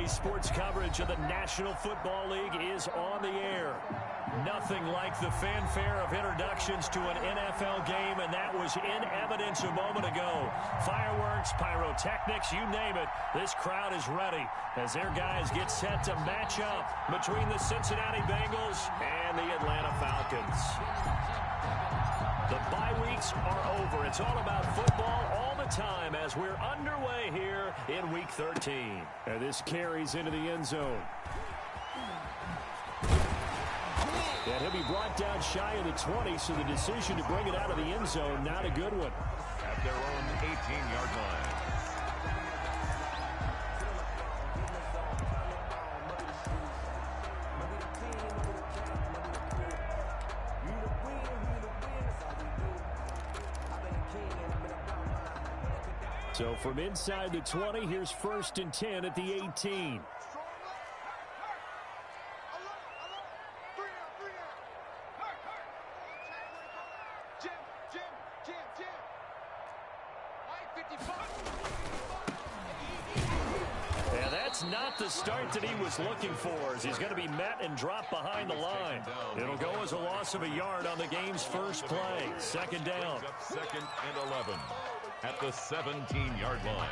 Today's sports coverage of the National Football League is on the air. Nothing like the fanfare of introductions to an NFL game, and that was in evidence a moment ago. Fireworks, pyrotechnics, you name it. This crowd is ready as their guys get set to match up between the Cincinnati Bengals and the Atlanta Falcons. The bye weeks are over. It's all about football all the time as we're underway here in Week 13. And this carries into the end zone. And he'll be brought down shy of the 20, so the decision to bring it out of the end zone, not a good one. At their own 18-yard line. So from inside the 20, here's 1st and 10 at the 18. And that's not the start that he was looking for, as he's going to be met and dropped behind the line. It'll go as a loss of a yard on the game's first play. 2nd down. 2nd and 11 at the 17-yard line.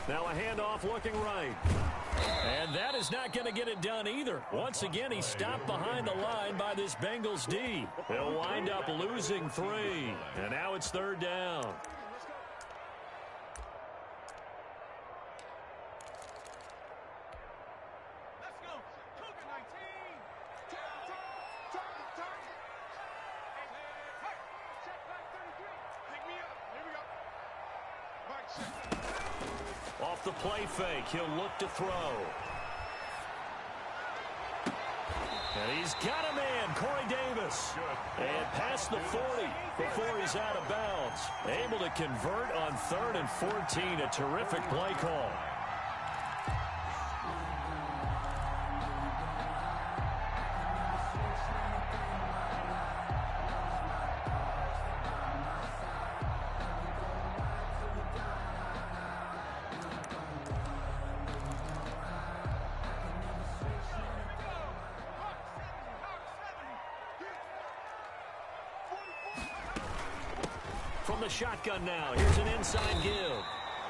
Now a handoff looking right. And that is not going to get it done either. Once again, he's stopped behind the line by this Bengals D. He'll wind up losing 3. And now it's 3rd down. Off the play fake, he'll look to throw. And he's got a man, Corey Davis. And past the 40 before he's out of bounds. Able to convert on 3rd and 14, a terrific play call. From the shotgun now, here's an inside give.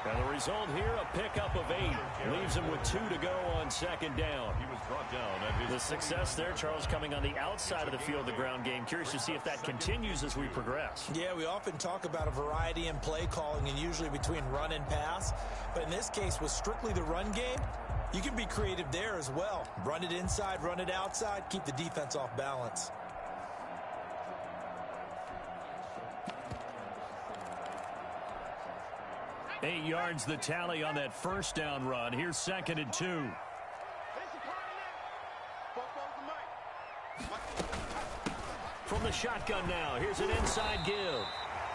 And the result here, a pickup of 8. Leaves him with 2 to go on 2nd down. He was brought down at his the success there, Charles, coming on the outside of the field, the ground game. Curious to see if that continues as we progress. Yeah, we often talk about a variety in play calling and usually between run and pass. But in this case, with strictly the run game, you can be creative there as well. Run it inside, run it outside, keep the defense off balance. 8 yards the tally on that 1st down run. Here's 2nd and 2. From the shotgun now, here's an inside give.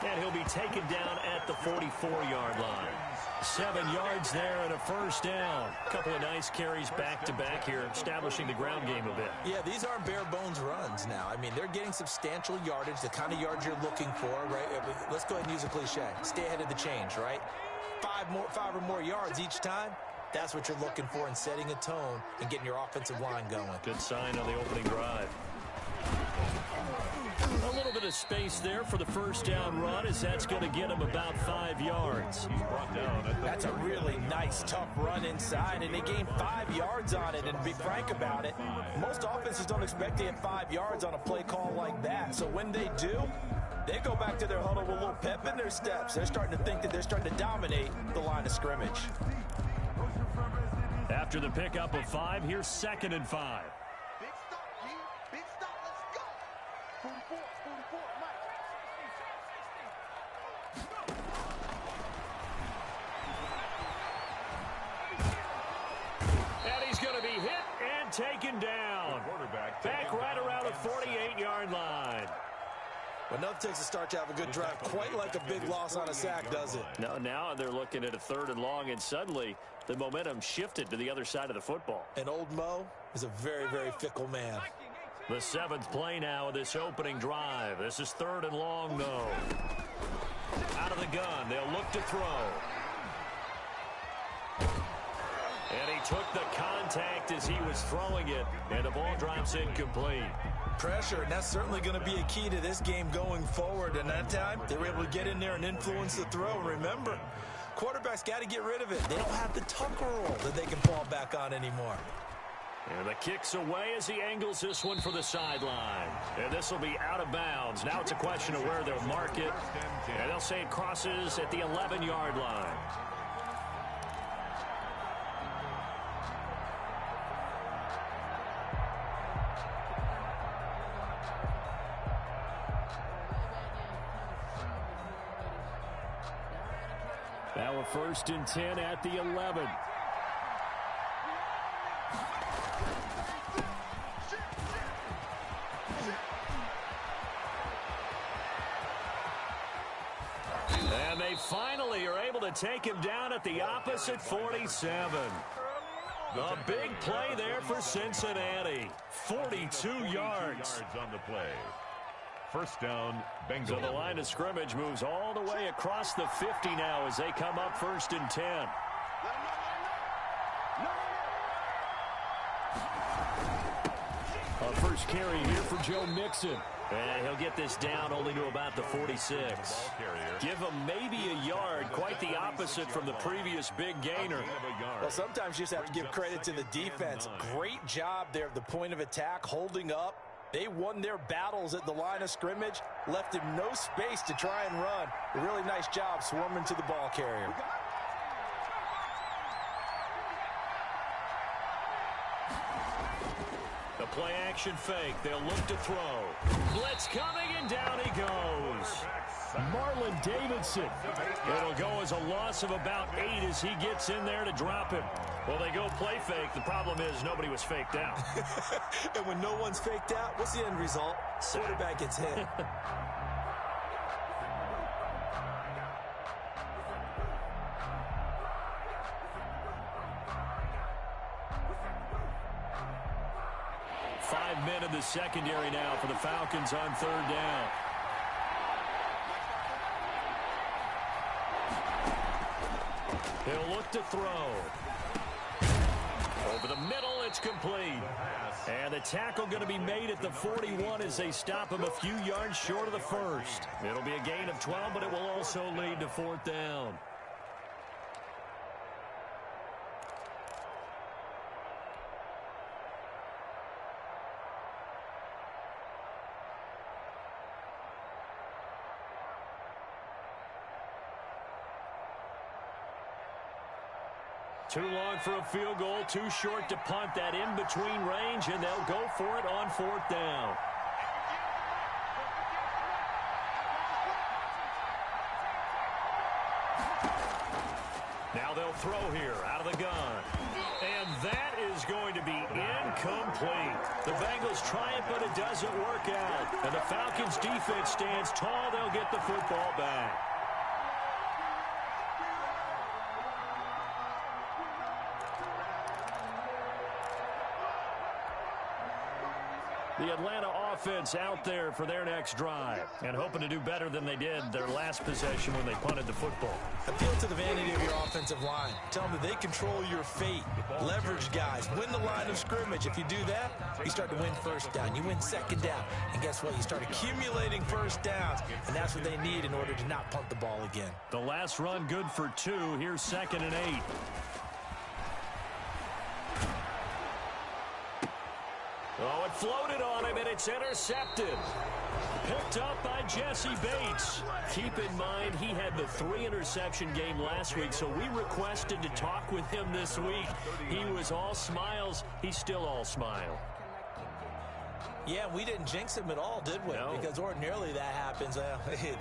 And he'll be taken down at the 44-yard line. 7 yards there and a 1st down. A couple of nice carries back-to-back here, establishing the ground game a bit. Yeah, these aren't bare-bones runs now. I mean, they're getting substantial yardage, the kind of yards you're looking for, right? Let's go ahead and use a cliche. Stay ahead of the change, right? 5 or more yards each time. That's what you're looking for in setting a tone and getting your offensive line going. Good sign on the opening drive. A little bit of space there for the 1st down run, as that's going to get him about 5 yards. He's brought down at the That's a really nice, tough run inside, and they gained 5 yards on it. And to be frank about it, most offenses don't expect to get 5 yards on a play call like that. So when they do, they go back to their huddle with a little pep in their steps. They're starting to think that they're starting to dominate the line of scrimmage. After the pickup of 5, here's 2nd and 5. Big stop, G. Big stop. Let's go. 44, 44, Mike. And he's going to be hit and taken down. quarterback Back right around the 48-yard line. Enough takes a start to have a good drive. Quite like a big loss on a sack, does it? No, now they're looking at a 3rd and long, and suddenly the momentum shifted to the other side of the football. And old Mo is a very, very fickle man. The 7th play now of this opening drive. This is 3rd and long, though. Out of the gun, they'll look to throw. And he took the contact as he was throwing it, and the ball drops incomplete. Pressure, and that's certainly going to be a key to this game going forward. And that time, they were able to get in there and influence the throw. And remember, quarterbacks got to get rid of it. They don't have the tucker roll that they can fall back on anymore. And the kick's away as he angles this one for the sideline. And this will be out of bounds. Now it's a question of where they'll mark it. And they'll say it crosses at the 11-yard line. Now a 1st and 10 at the 11. And they finally are able to take him down at the opposite 47. A big play there for Cincinnati. 42 yards on the play. 1st down, Bengals. So the line of scrimmage moves all the way across the 50 now as they come up 1st and 10. A first carry here for Joe Mixon. And he'll get this down only to about the 46. Give him maybe a yard, quite the opposite from the previous big gainer. Well, sometimes you just have to give credit to the defense. Great job there at the point of attack, holding up. They won their battles at the line of scrimmage, left him no space to try and run. A really nice job swarming to the ball carrier. The play action fake. They'll look to throw. Blitz coming, and down he goes. Marlon Davidson. It'll go as a loss of about 8 as he gets in there to drop him. Well, they go play fake. The problem is nobody was faked out. And when no one's faked out, what's the end result? Quarterback gets hit. Five men in the secondary now for the Falcons on 3rd down. He'll look to throw. Over the middle, it's complete. And the tackle going to be made at the 41 as they stop him a few yards short of the 1st. It'll be a gain of 12, but it will also lead to 4th down. Too long for a field goal, too short to punt. That in-between range, and they'll go for it on 4th down. Now they'll throw here out of the gun. And that is going to be incomplete. The Bengals try it, but it doesn't work out. And the Falcons' defense stands tall. They'll get the football back. The Atlanta offense out there for their next drive and hoping to do better than they did their last possession when they punted the football. Appeal to the vanity of your offensive line. Tell them that they control your fate. Leverage guys. Win the line of scrimmage. If you do that, you start to win 1st down. You win 2nd down. And guess what? You start accumulating 1st downs. And that's what they need in order to not punt the ball again. The last run good for 2. Here's 2nd and 8. Oh, it floated on him, and it's intercepted. Picked up by Jesse Bates. Keep in mind, he had the 3-interception game last week, so we requested to talk with him this week. He was all smiles. He's still all smile. Yeah, we didn't jinx him at all, did we? No. Because ordinarily that happens.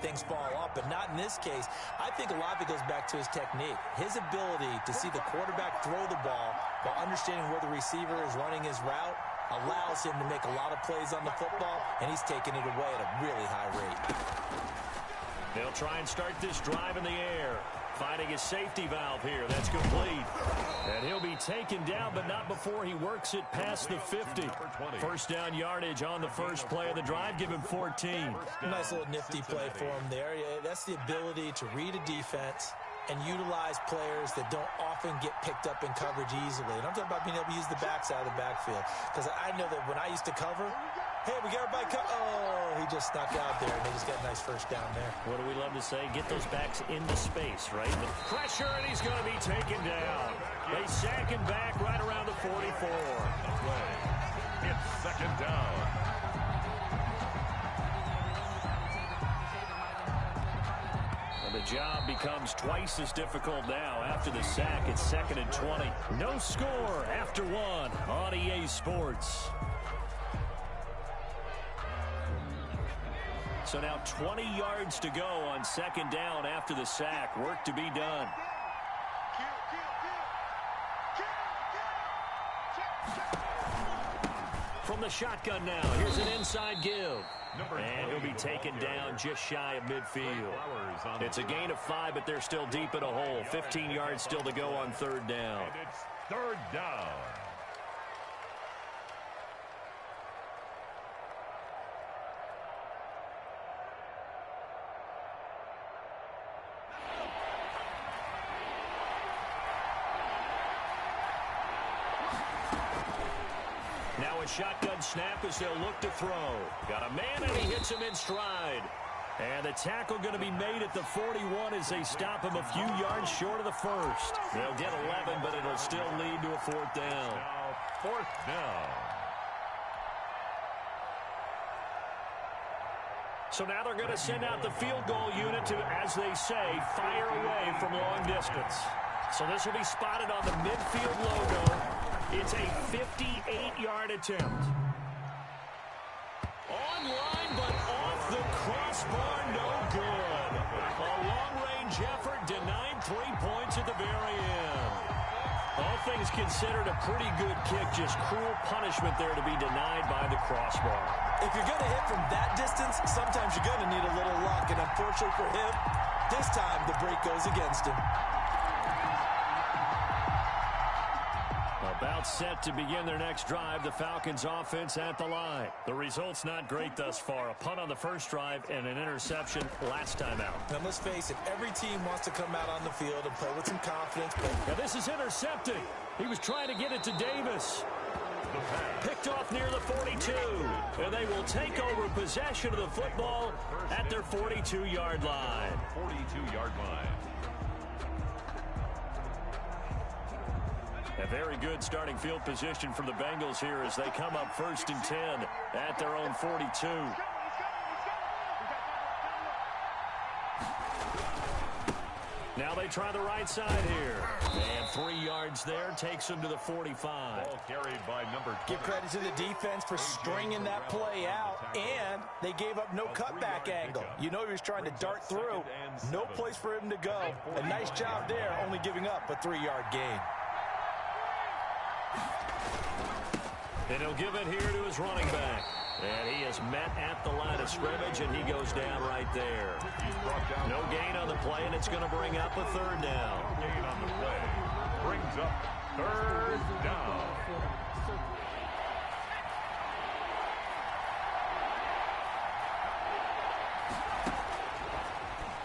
Things fall off, but not in this case. I think a lot of it goes back to his technique. His ability to see the quarterback throw the ball while understanding where the receiver is running his route. allows him to make a lot of plays on the football, and he's taking it away at a really high rate. They'll try and start this drive in the air. Finding his safety valve here. That's complete. And he'll be taken down, but not before he works it past the 50. First down yardage on the first play of the drive. Give him 14. Nice little nifty play for him there. Yeah, that's the ability to read a defense and utilize players that don't often get picked up in coverage easily. And I'm talking about being able to use the backside of the backfield. Because I know that when I used to cover, hey, we got everybody oh, he just snuck out there, and they just got a nice first down there. What do we love to say? Get those backs into space, right? The pressure, and he's going to be taken down. They sack him back right around the 44. It's second down. The job becomes twice as difficult now after the sack. It's 2nd and 20. No score after one on EA Sports. So now 20 yards to go on 2nd down after the sack. Work to be done. From the shotgun now, here's an inside give. And he'll be taken down just shy of midfield. It's a gain of 5, but they're still deep in a hole. 15 yards still to go on 3rd down. And it's 3rd down. Now a shotgun snap as they'll look to throw. Got a man, and he hits him in stride. And the tackle going to be made at the 41 as they stop him a few yards short of the first. They'll get 11, but it'll still lead to a 4th down. Now 4th down. So now they're going to send out the field goal unit to, as they say, fire away from long distance. So this will be spotted on the midfield logo. It's a 58-yard attempt. Online, but off the crossbar, no good. A long-range effort denied 3 points at the very end. All things considered, a pretty good kick, just cruel punishment there to be denied by the crossbar. If you're going to hit from that distance, sometimes you're going to need a little luck. And unfortunately for him, this time the break goes against him. About set to begin their next drive, the Falcons offense at the line. The result's not great thus far. A punt on the first drive and an interception last time out. Now let's face it, every team wants to come out on the field and play with some confidence. But now this is intercepted. He was trying to get it to Davis. Picked off near the 42. And they will take over possession of the football at their 42-yard line. 42-yard line. A very good starting field position for the Bengals here as they come up 1st and 10 at their own 42. Now they try the right side here. And 3 yards there takes them to the 45. Ball carried by number 20. Give credit to the defense for stringing that play out, and they gave up no cutback angle. You know he was trying to dart through. No place for him to go. A nice job there, only giving up a 3-yard gain. And he'll give it here to his running back. And he is met at the line of scrimmage, and he goes down right there. No gain on the play, and it's going to bring up a 3rd down. Gain on the play brings up 3rd down.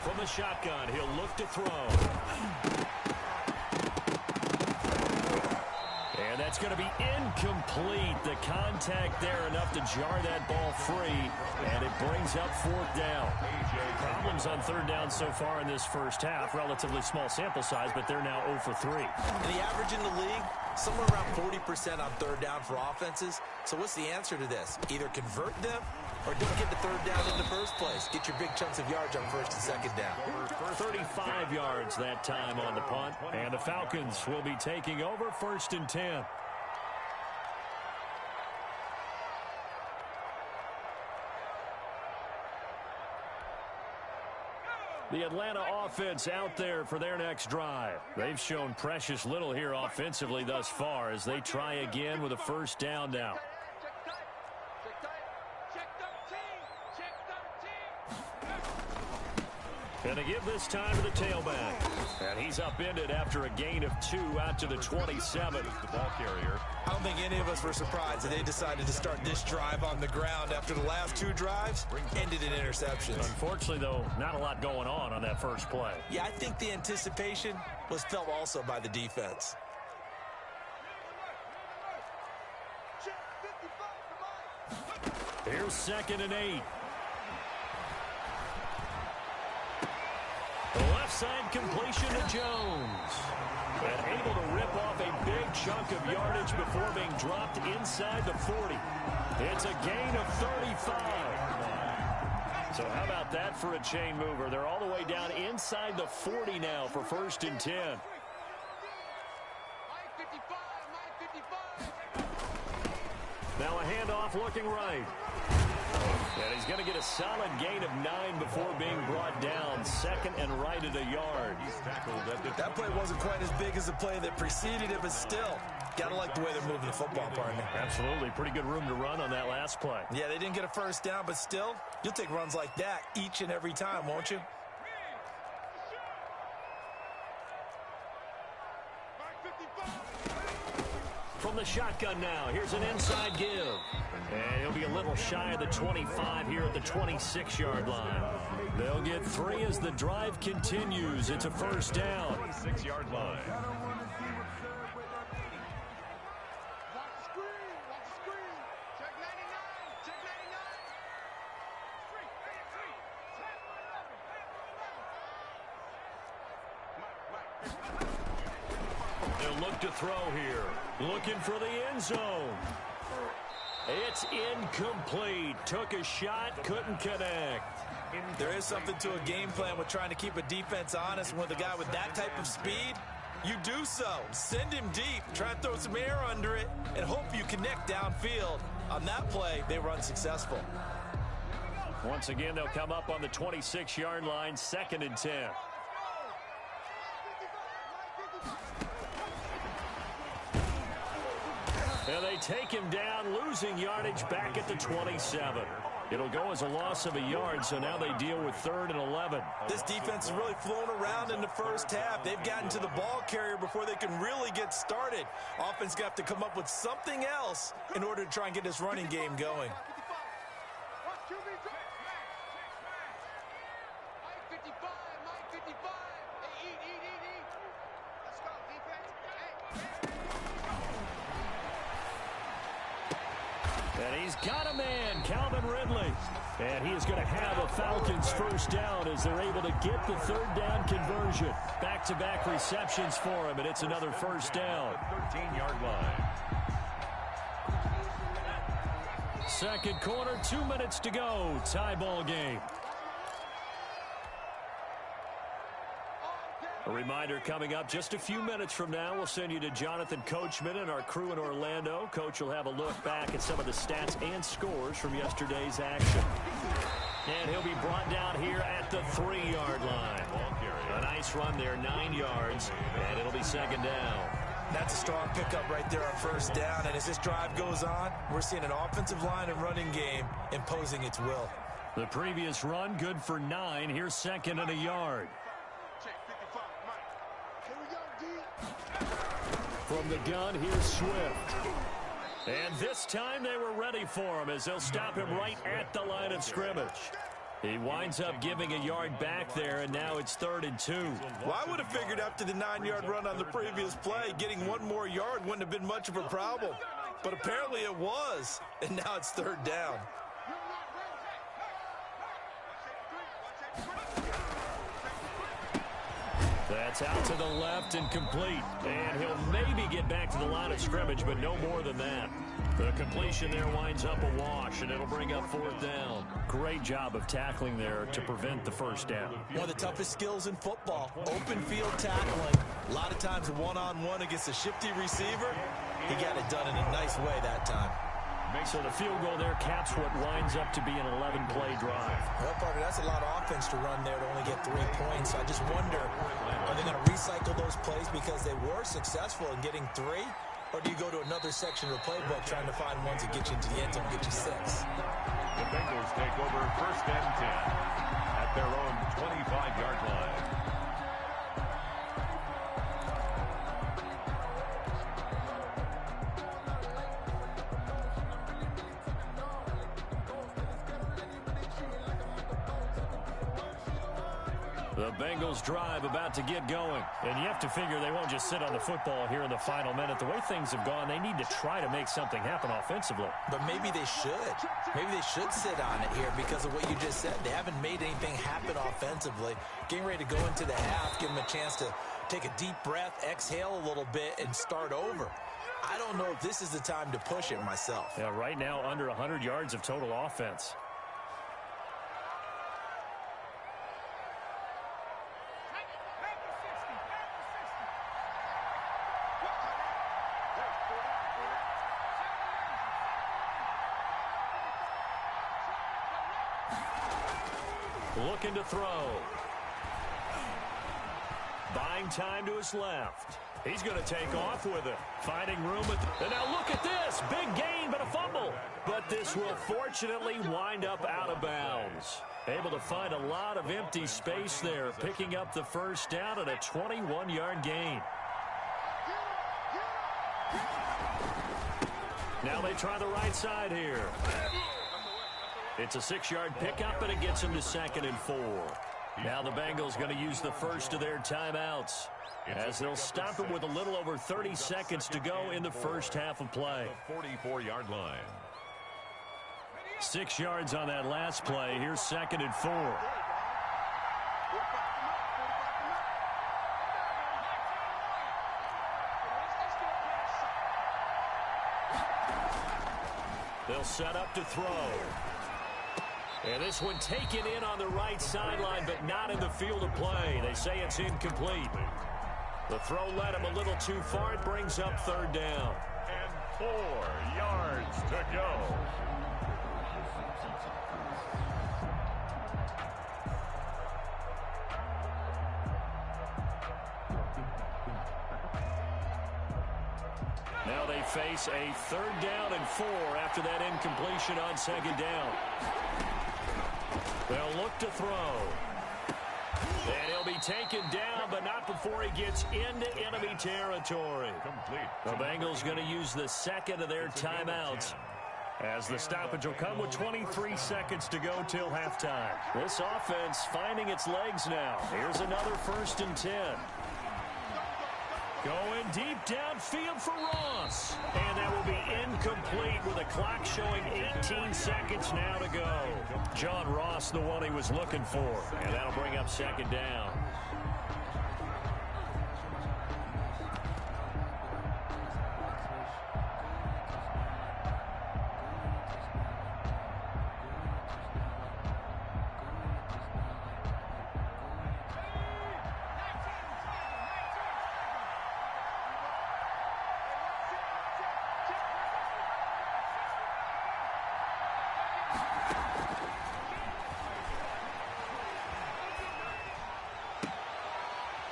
From the shotgun, he'll look to throw. And that's going to be incomplete. The contact there enough to jar that ball free, and it brings up 4th down. Problems on 3rd down so far in this first half. Relatively small sample size, but they're now 0 for 3. And the average in the league, somewhere around 40% on 3rd down for offenses. So what's the answer to this? Either convert them or don't get the 3rd down in the first place. Get your big chunks of yards on 1st and 2nd down. 35 yards that time on the punt. And the Falcons will be taking over 1st and 10. The Atlanta offense out there for their next drive. They've shown precious little here offensively thus far as they try again with a 1st down now. And they give this time to the tailback. And he's upended after a gain of 2 out to the 27. The ball carrier. I don't think any of us were surprised that they decided to start this drive on the ground after the last 2 drives ended in interceptions. Unfortunately, though, not a lot going on that first play. Yeah, I think the anticipation was felt also by the defense. Here's 2nd and 8. The left side completion to Jones. And able to rip off a big chunk of yardage before being dropped inside the 40. It's a gain of 35. So how about that for a chain mover? They're all the way down inside the 40 now for 1st and 10. Now a handoff looking right. And he's going to get a solid gain of 9 before being brought down. 2nd and right at a yard. That play wasn't quite as big as the play that preceded it, but still, got to like the way they're moving the football, partner. Absolutely. Pretty good room to run on that last play. Yeah, they didn't get a first down, but still, you'll take runs like that each and every time, won't you? From the shotgun now, here's an inside give. And he'll be a little shy of the 25 here at the 26-yard line. They'll get 3 as the drive continues. It's a 1st down. 26-yard line. They'll look to throw here. Looking for the end zone. It's incomplete. Took a shot, couldn't connect. There is something to a game plan with trying to keep a defense honest. With a guy with that type of speed, you do so. Send him deep. Try and throw some air under it and hope you connect downfield. On that play, they were unsuccessful. Once again, they'll come up on the 26-yard line, 2nd and 10. And they take him down, losing yardage back at the 27. It'll go as a loss of a yard, so now they deal with 3rd and 11. This defense has really flown around in the first half. They've gotten to the ball carrier before they can really get started. Offense got to come up with something else in order to try and get this running game going. And he's got a man, Calvin Ridley. And he is going to have a Falcons 1st down as they're able to get the 3rd down conversion. Back-to-back receptions for him, and it's another 1st down. 13-yard line. 2nd quarter, 2 minutes to go. Tie ball game. A reminder coming up just a few minutes from now. We'll send you to Jonathan Coachman and our crew in Orlando. Coach will have a look back at some of the stats and scores from yesterday's action. And he'll be brought down here at the 3-yard line. A nice run there, 9 yards, and it'll be 2nd down. That's a strong pickup right there on 1st down. And as this drive goes on, we're seeing an offensive line and running game imposing its will. The previous run, good for 9. Here's 2nd and a yard. From the gun, here's Swift. And this time they were ready for him as they'll stop him right at the line of scrimmage. He winds up giving a yard back there, and now it's 3rd and 2. Well, I would have figured after the 9-yard run on the previous play, getting 1 more yard wouldn't have been much of a problem. But apparently it was, and now it's 3rd down. That's out to the left and complete. And he'll maybe get back to the line of scrimmage, but no more than that. The completion there winds up a wash, and it'll bring up 4th down. Great job of tackling there to prevent the 1st down. One of the toughest skills in football, open field tackling. A lot of times one-on-one against a shifty receiver. He got it done in a nice way that time. So the field goal there caps what winds up to be an 11-play drive. Well, partner, that's a lot of offense to run there to only get 3 points. I just wonder, are they going to recycle those plays because they were successful in getting 3? Or do you go to another section of the playbook trying to find ones that get you into the end zone and get you 6? The Bengals take over 1st and 10 at at their own 25-yard line. The Bengals drive about to get going. And you have to figure they won't just sit on the football here in the final minute. The way things have gone, they need to try to make something happen offensively. But maybe they should. Maybe they should sit on it here because of what you just said. They haven't made anything happen offensively. Getting ready to go into the half, give them a chance to take a deep breath, exhale a little bit, and start over. I don't know if this is the time to push it myself. Yeah, right now under 100 yards of total offense. Looking to throw. Buying time to his left. He's going to take off with it. Finding room and now look at this. Big gain, but a fumble. But this will fortunately wind up out of bounds. Able to find a lot of empty space there. Picking up the first down at a 21-yard gain. Now they try the right side here. It's a 6-yard pickup, and it gets him to 2nd and 4. Now the Bengals going to use the first of their timeouts as they'll stop it with a little over 30 seconds to go in the first half of play. The 44-yard line. 6 yards on that last play. Here's 2nd and 4. They'll set up to throw. And this one taken in on the right sideline, but not in the field of play. They say it's incomplete. The throw led him a little too far. It brings up 3rd down. And 4 yards to go. Now they face a 3rd down and 4 after that incompletion on 2nd down. They'll look to throw. And he'll be taken down, but not before he gets into enemy territory. Complete. The Bengals going to use the 2nd of their timeouts as the stoppage will come with 23 seconds to go till halftime. This offense finding its legs now. Here's another 1st and 10. Going deep downfield for Ross. And that will be incomplete with the clock showing 18 seconds now to go. John Ross, the one he was looking for. And that'll bring up 2nd down.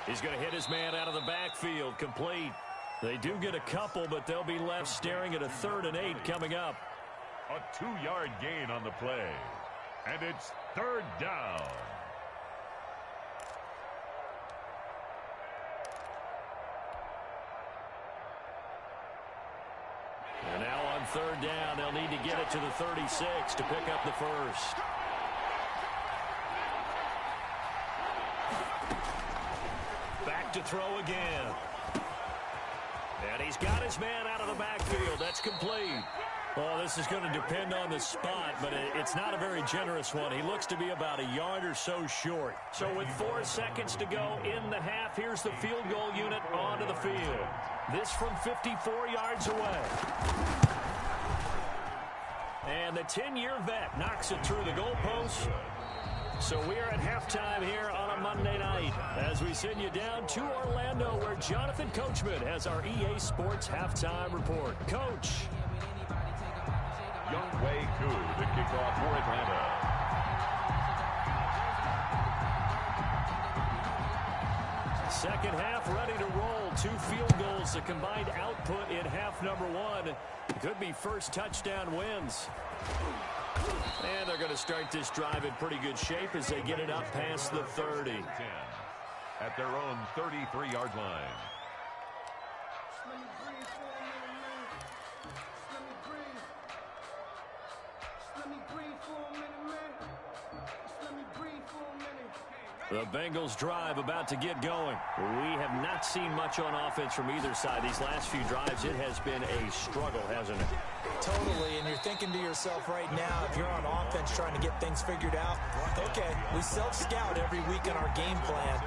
He's going to hit his man out of the backfield, complete. They do get a couple, but they'll be left staring at a 3rd and 8 coming up. A 2-yard gain on the play. And it's 3rd down. And now on 3rd down, they'll need to get it to the 36 to pick up the first. Back to throw again. And he's got his man out of the backfield. That's complete. Well, this is going to depend on the spot, but it's not a very generous one. He looks to be about a yard or so short. So with 4 seconds to go in the half, here's the field goal unit onto the field. This from 54 yards away. And the 10-year vet knocks it through the goalpost. So we are at halftime here on a Monday night as we send you down to Orlando where Jonathan Coachman has our EA Sports Halftime Report. Coach. Younghoe Koo to kick off for Atlanta. Second half ready to roll. 2 field goals, the combined output in half number 1. Could be first touchdown wins. And they're going to start this drive in pretty good shape as they get it up past the 30. 10 at their own 33-yard line. The Bengals drive about to get going. We have not seen much on offense from either side. These last few drives, it has been a struggle, hasn't it? Totally, and you're thinking to yourself right now, if you're on offense trying to get things figured out, okay, we self-scout every week in our game plan.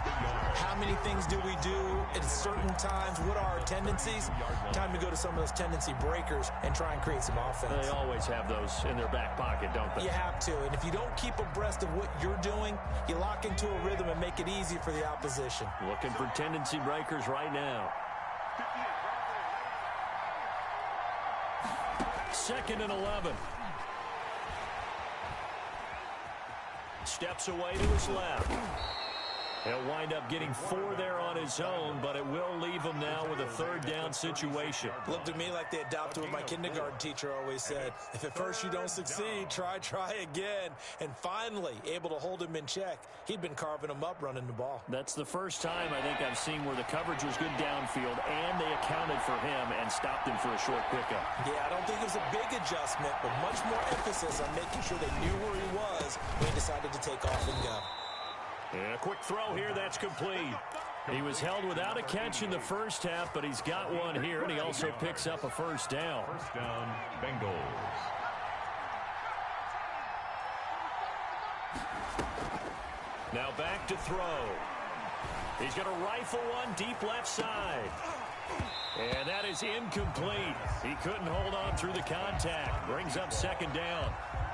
How many things do we do at certain times? What are our tendencies? Time to go to some of those tendency breakers and try and create some offense. They always have those in their back pocket, don't they? You have to, and if you don't keep abreast of what you're doing, you lock into a rhythm and make it easy for the opposition. Looking for tendency breakers right now. 2nd and 11. Steps away to his left. He'll wind up getting 4 there on his own, but it will leave him now with a 3rd down situation. Looked to me like they adopted what my kindergarten teacher always said. If at first you don't succeed, try again. And finally, able to hold him in check. He'd been carving him up running the ball. That's the first time I think I've seen where the coverage was good downfield, and they accounted for him and stopped him for a short pickup. Yeah, I don't think it was a big adjustment, but much more emphasis on making sure they knew where he was when he decided to take off and go. And a quick throw here, that's complete. He was held without a catch in the first half, but he's got one here, and he also picks up a 1st down. 1st down, Bengals. Now back to throw. He's going to rifle one deep left side. And that is incomplete. He couldn't hold on through the contact. Brings up 2nd down.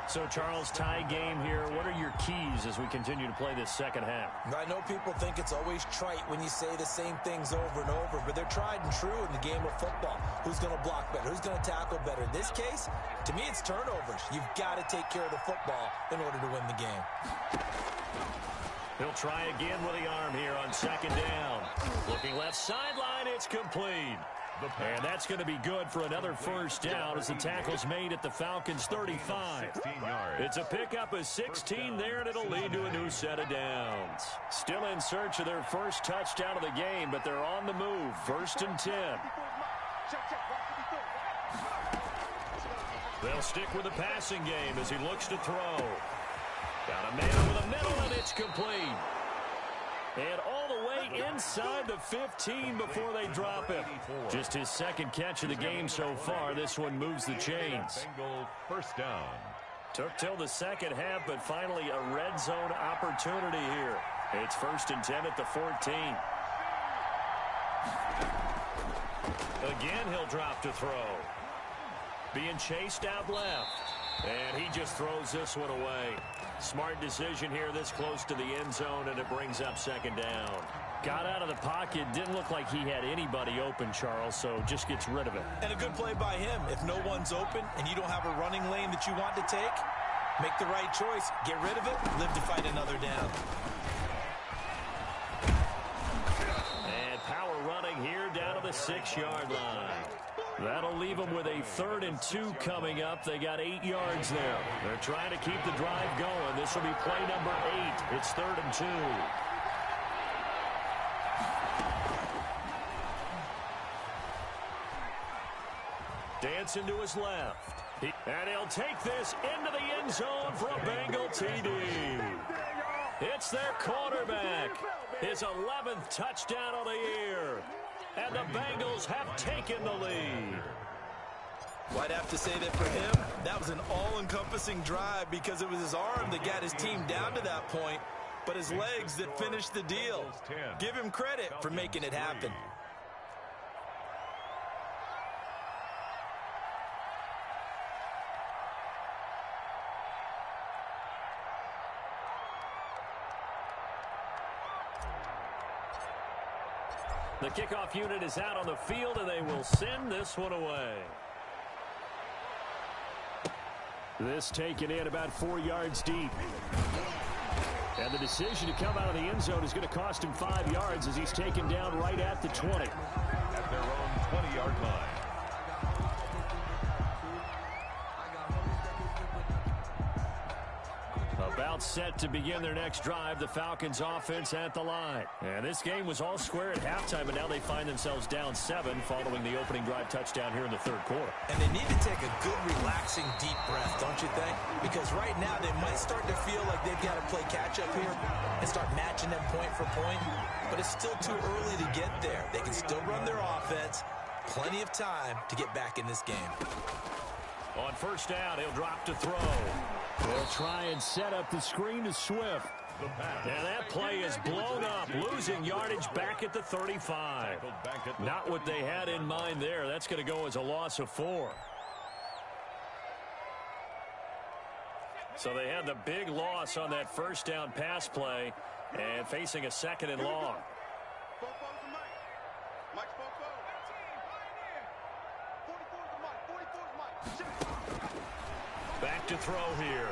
So, Charles, tie game here. What are your keys as we continue to play this second half? I know people think it's always trite when you say the same things over and over, but they're tried and true in the game of football. Who's going to block better? Who's going to tackle better? In this case, to me, it's turnovers. You've got to take care of the football in order to win the game. He'll try again with the arm here on 2nd down. Looking left sideline, it's complete. And that's going to be good for another 1st down as the tackle's made at the Falcons' 35. 16 yards. It's a pickup of 16 there, and it'll lead to a new set of downs. Still in search of their first touchdown of the game, but they're on the move. 1st and 10. They'll stick with the passing game as he looks to throw. Got a man over the middle, and it's complete. And all the way inside the 15 before they drop him. Just his 2nd catch of the game so far. This one moves the chains. Bengals 1st down. Took till the second half, but finally a red zone opportunity here. It's 1st and 10 at the 14. Again, he'll drop to throw. Being chased out left. And he just throws this one away. Smart decision here this close to the end zone, and it brings up 2nd down. Got out of the pocket. Didn't look like he had anybody open, Charles, so just gets rid of it. And a good play by him. If no one's open and you don't have a running lane that you want to take, make the right choice. Get rid of it. Live to fight another down. And power running here down to the 6-yard line. That'll leave them with a 3rd and 2 coming up. They got 8 yards there. They're trying to keep the drive going. This will be play number 8. It's 3rd and 2. Dancing to his left. And he'll take this into the end zone for a Bengal TD. It's their quarterback. His 11th touchdown of the year. And the Bengals have taken the lead. Well, I'd have to say that for him, that was an all-encompassing drive because it was his arm that got his team down to that point, but his legs that finished the deal. Give him credit for making it happen. The kickoff unit is out on the field, and they will send this one away. This taken in about 4 yards deep. And the decision to come out of the end zone is going to cost him 5 yards as he's taken down right at the 20. At their own 20-yard line. timeout set to begin their next drive. The Falcons offense at the line. And this game was all square at halftime, and now they find themselves down 7 following the opening drive touchdown here in the third quarter. And they need to take a good, relaxing, deep breath, don't you think? Because right now they might start to feel like they've got to play catch-up here and start matching them point for point. But it's still too early to get there. They can still run their offense. Plenty of time to get back in this game. On first down, he'll drop to throw. They'll try and set up the screen to Swift. And that play is blown up, losing yardage back at the 35. Not what they had in mind there. That's going to go as a loss of 4. So they had the big loss on that first down pass play and facing a second and long. Back to throw here.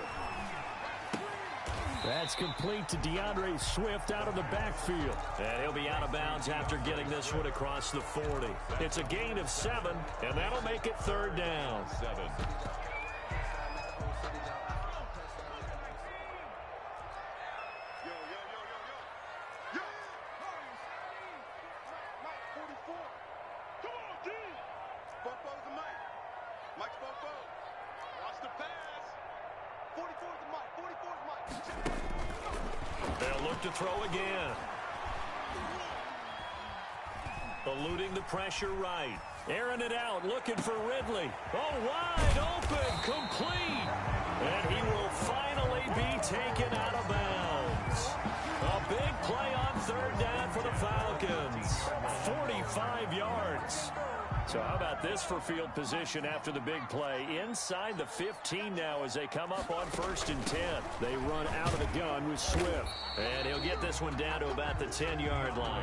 That's complete to DeAndre Swift out of the backfield. And he'll be out of bounds after getting this one across the 40. It's a gain of 7, and that'll make it third down. 7. They'll look to throw again. Eluding the pressure right. Airing it out, looking for Ridley. Oh, wide open, complete. And he will finally be taken out of bounds. A big play on third down for the Falcons. 45 yards. So how about this for field position after the big play? Inside the 15 now as they come up on first and 10. They run out of the gun with Swift. And he'll get this one down to about the 10-yard line.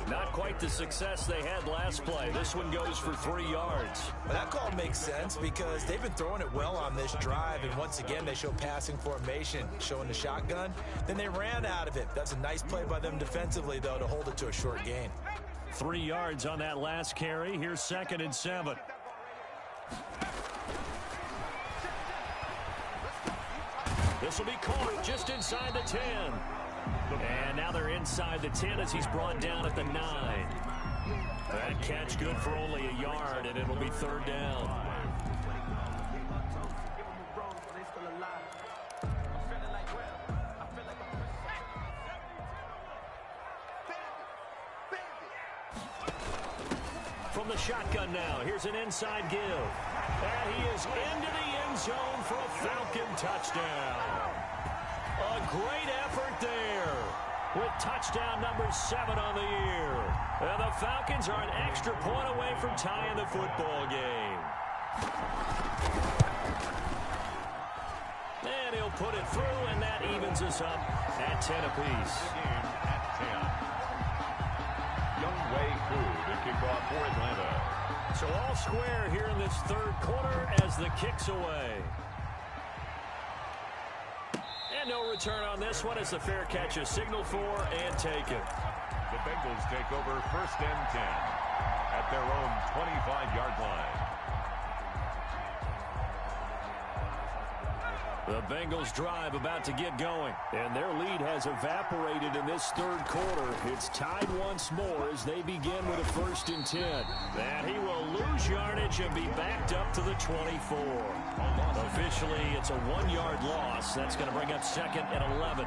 Not quite the success they had last play. This one goes for 3 yards. Well, that call makes sense because they've been throwing it well on this drive. And once again, they show passing formation, showing the shotgun. Then they ran out of it. That's a nice play by them defensively, though, to hold it to a short gain. 3 yards on that last carry. Here's 2nd and 7. This will be caught just inside the 10. And now they're inside the 10 as he's brought down at the 9. That catch good for only a yard, and it'll be third down. From the shotgun now, here's an inside give. And he is into the end zone for a Falcon touchdown. A great effort there with touchdown number 7 on the year. And the Falcons are an extra point away from tying the football game. And he'll put it through, and that evens us up at 10 apiece. To kick off for Atlanta. So all square here in this third quarter as the kick's away. And no return on this one as the fair catch is signaled for and taken. The Bengals take over first and 10 at their own 25-yard line. The Bengals drive about to get going, and their lead has evaporated in this third quarter. It's tied once more as they begin with a first and 10. And he will lose yardage and be backed up to the 24. Officially, it's a 1-yard loss. That's going to bring up 2nd and 11.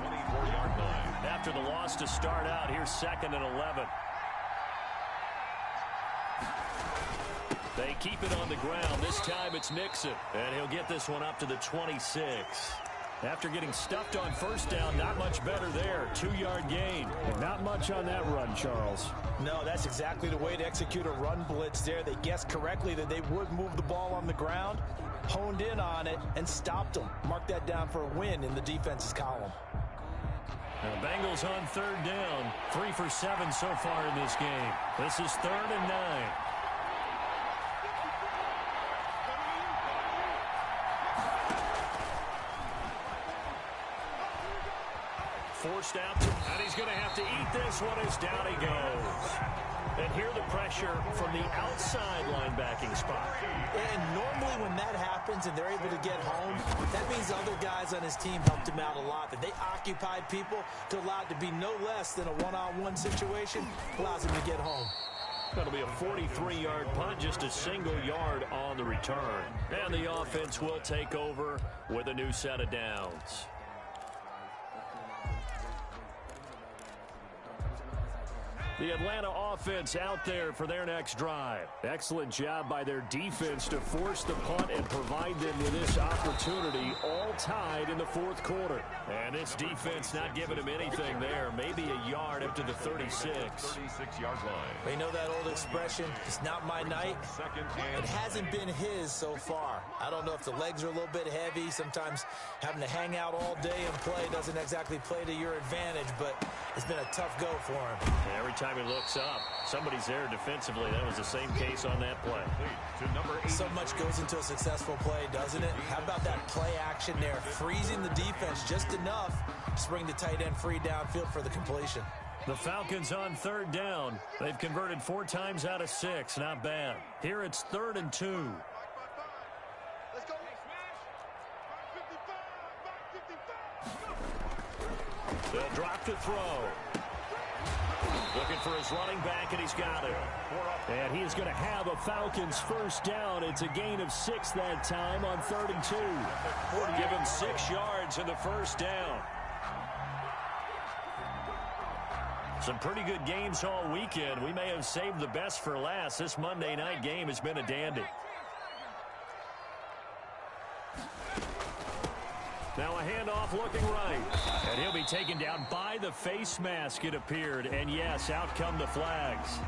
After the loss to start out, here's 2nd and 11. They keep it on the ground. This time it's Nixon. And he'll get this one up to the 26. After getting stuffed on first down, not much better there. 2-yard gain. And not much on that run, Charles. No, that's exactly the way to execute a run blitz there. They guessed correctly that they would move the ball on the ground, honed in on it, and stopped them. Mark that down for a win in the defense's column. And the Bengals on third down. 3 for 7 so far in this game. This is 3rd and 9. Forced out, and he's going to have to eat this one as down he goes. And here the pressure from the outside linebacking spot. And normally when that happens and they're able to get home, that means other guys on his team helped him out a lot. That they occupied people to allow it to be no less than a one-on-one situation, allows him to get home. That'll be a 43-yard punt, just a single yard on the return. And the offense will take over with a new set of downs. The Atlanta offense out there for their next drive. Excellent job by their defense to force the punt and provide them with this opportunity, all tied in the fourth quarter. And this defense not giving them anything there. Maybe a yard up to the 36. 36-yard line. They know that old expression, it's not my night. It hasn't been his so far. I don't know if the legs are a little bit heavy. Sometimes having to hang out all day and play doesn't exactly play to your advantage, but it's been a tough go for him. And every time he looks up, somebody's there defensively. That was the same case on that play. To number 8. So much goes into a successful play, doesn't it? How about that play action there? Freezing the defense just enough to bring the tight end free downfield for the completion. The Falcons on third down. They've converted 4 times out of 6. Not bad. Here it's 3rd and 2. Let's go. They'll drop to throw. Looking for his running back, and he's got it. And he is going to have a Falcons first down. It's a gain of 6 that time on 3rd and 2. Give him 6 yards in the first down. Some pretty good games all weekend. We may have saved the best for last. This Monday night game has been a dandy. Now a handoff looking right. And he'll be taken down by the face mask, it appeared. And yes, out come the flags.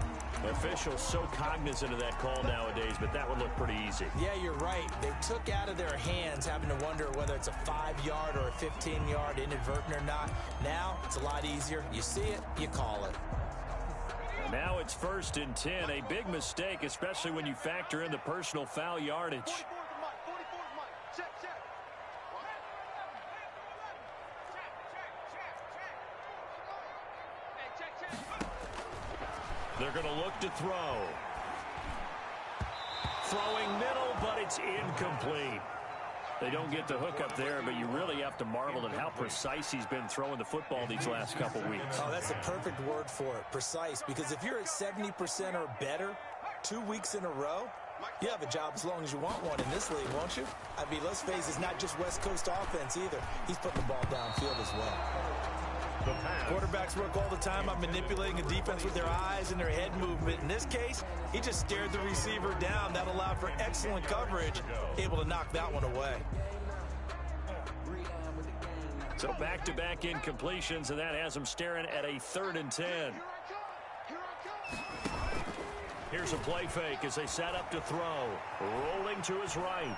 Officials so cognizant of that call nowadays, but that would look pretty easy. Yeah, you're right. They took out of their hands having to wonder whether it's a 5-yard or a 15-yard inadvertent or not. Now it's a lot easier. You see it, you call it. And now it's 1st and 10. A big mistake, especially when you factor in the personal foul yardage. They're going to look to throw. Throwing middle, but it's incomplete. They don't get the hook up there, but you really have to marvel at how precise he's been throwing the football these last couple weeks. Oh, that's the perfect word for it, precise, because if you're at 70% or better 2 weeks in a row, you have a job as long as you want one in this league, won't you? I mean, let's face it, it's not just West Coast offense either. He's putting the ball downfield as well. Quarterbacks work all the time on manipulating a defense with their eyes and their head movement. In this case, he just stared the receiver down. That allowed for excellent coverage, able to knock that one away. So back-to-back incompletions, and that has him staring at a 3rd and 10. Here's a play fake as they set up to throw. Rolling to his right.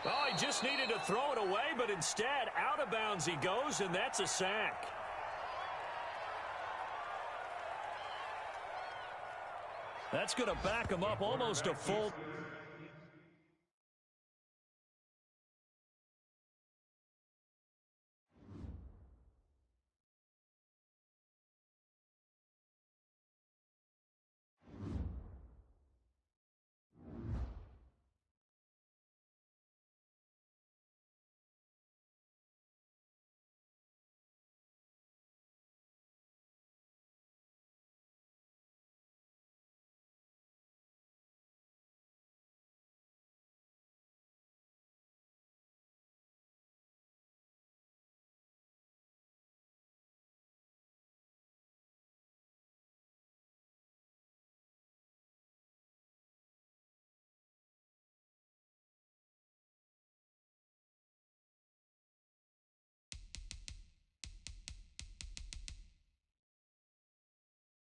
Oh, he just needed to throw it away, but instead, out of bounds he goes, and that's a sack. That's going to back him up almost a full